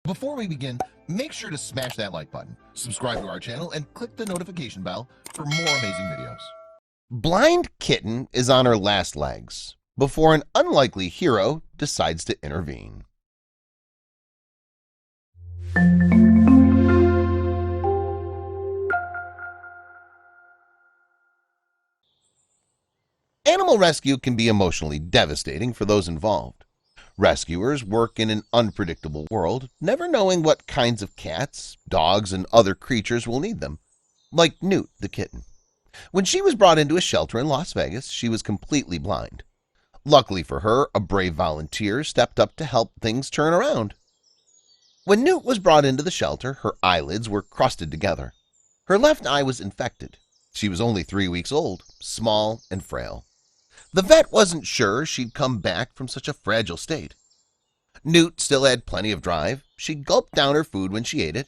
Before we begin, make sure to smash that like button, subscribe to our channel, and click the notification bell for more amazing videos. Blind Kitten is on her last legs before an unlikely hero decides to intervene. Animal rescue can be emotionally devastating for those involved. Rescuers work in an unpredictable world, never knowing what kinds of cats, dogs, and other creatures will need them, like Newt the kitten. When she was brought into a shelter in Las Vegas, she was completely blind. Luckily for her, a brave volunteer stepped up to help things turn around. When Newt was brought into the shelter, her eyelids were crusted together. Her left eye was infected. She was only 3 weeks old, small and frail. The vet wasn't sure she'd come back from such a fragile state. Newt still had plenty of drive. She gulped down her food when she ate it.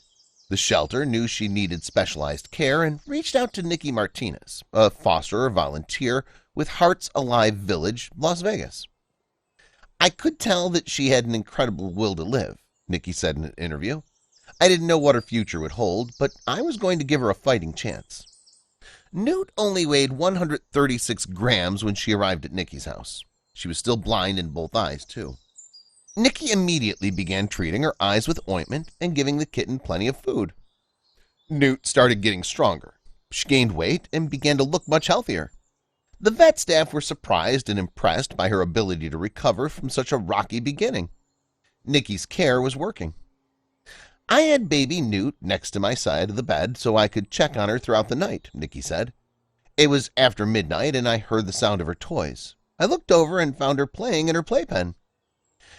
The shelter knew she needed specialized care and reached out to Nikki Martinez, a foster volunteer with Hearts Alive Village, Las Vegas. "I could tell that she had an incredible will to live," Nikki said in an interview. "I didn't know what her future would hold, but I was going to give her a fighting chance." Newt only weighed 136 grams when she arrived at Nikki's house. She was still blind in both eyes, too. Nikki immediately began treating her eyes with ointment and giving the kitten plenty of food. Newt started getting stronger. She gained weight and began to look much healthier. The vet staff were surprised and impressed by her ability to recover from such a rocky beginning. Nikki's care was working. "I had baby Newt next to my side of the bed so I could check on her throughout the night," Nikki said. "It was after midnight and I heard the sound of her toys. I looked over and found her playing in her playpen."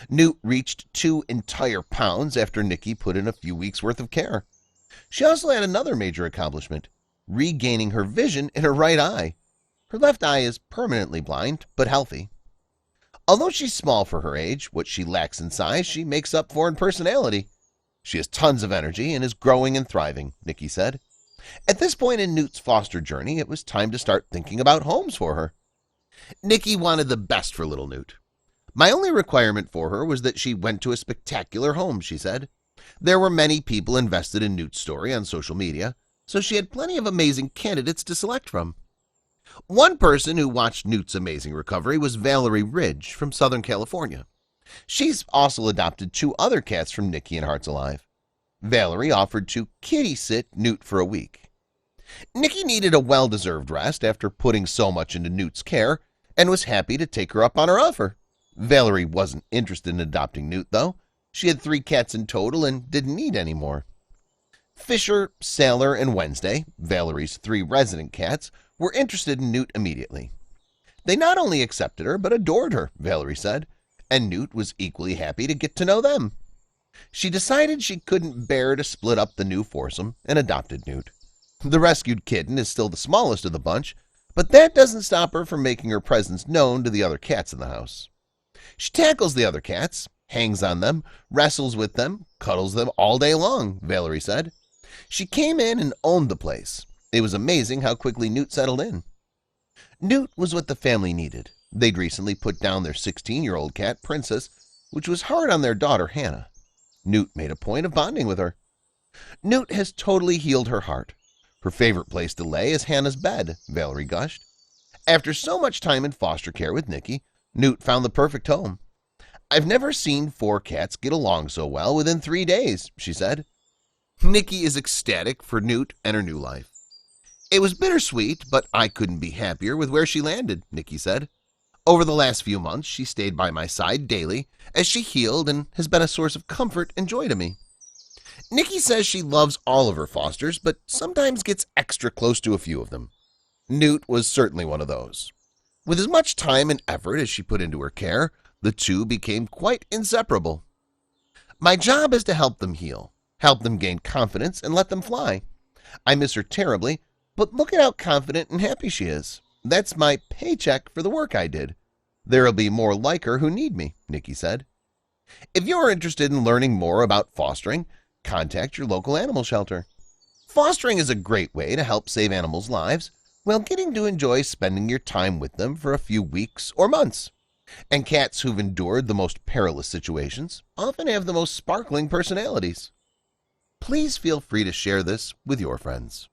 Newt reached 2 entire pounds after Nikki put in a few weeks' worth of care. She also had another major accomplishment, regaining her vision in her right eye. Her left eye is permanently blind, but healthy. Although she's small for her age, what she lacks in size she makes up for in personality. "She has tons of energy and is growing and thriving," Nikki said. At this point in Newt's foster journey, it was time to start thinking about homes for her. Nikki wanted the best for little Newt. "My only requirement for her was that she went to a spectacular home," she said. There were many people invested in Newt's story on social media, so she had plenty of amazing candidates to select from. One person who watched Newt's amazing recovery was Valerie Ridge from Southern California. She's also adopted 2 other cats from Nikki and Hearts Alive. Valerie offered to kitty sit Newt for a week. Nikki needed a well-deserved rest after putting so much into Newt's care and was happy to take her up on her offer. Valerie wasn't interested in adopting Newt, though. She had 3 cats in total and didn't need any more. Fisher, Sailor, and Wednesday, Valerie's 3 resident cats, were interested in Newt immediately. They not only accepted her, but adored her, Valerie said, and Newt was equally happy to get to know them. She decided she couldn't bear to split up the new foursome and adopted Newt. The rescued kitten is still the smallest of the bunch, but that doesn't stop her from making her presence known to the other cats in the house. She tackles the other cats, hangs on them, wrestles with them, cuddles them all day long, Valerie said. She came in and owned the place. It was amazing how quickly Newt settled in. Newt was what the family needed. They'd recently put down their 16-year-old cat, Princess, which was hard on their daughter, Hannah. Newt made a point of bonding with her. Newt has totally healed her heart. Her favorite place to lay is Hannah's bed, Valerie gushed. After so much time in foster care with Nikki, Newt found the perfect home. "I've never seen 4 cats get along so well within 3 days," she said. Nikki is ecstatic for Newt and her new life. "It was bittersweet, but I couldn't be happier with where she landed," Nikki said. "Over the last few months, she stayed by my side daily as she healed and has been a source of comfort and joy to me." Nikki says she loves all of her fosters, but sometimes gets extra close to a few of them. Newt was certainly one of those. With as much time and effort as she put into her care, the 2 became quite inseparable. "My job is to help them heal, help them gain confidence, and let them fly. I miss her terribly, but look at how confident and happy she is. That's my paycheck for the work I did. There'll be more like her who need me," Nikki said. If you're interested in learning more about fostering, contact your local animal shelter. Fostering is a great way to help save animals' lives while getting to enjoy spending your time with them for a few weeks or months. And cats who've endured the most perilous situations often have the most sparkling personalities. Please feel free to share this with your friends.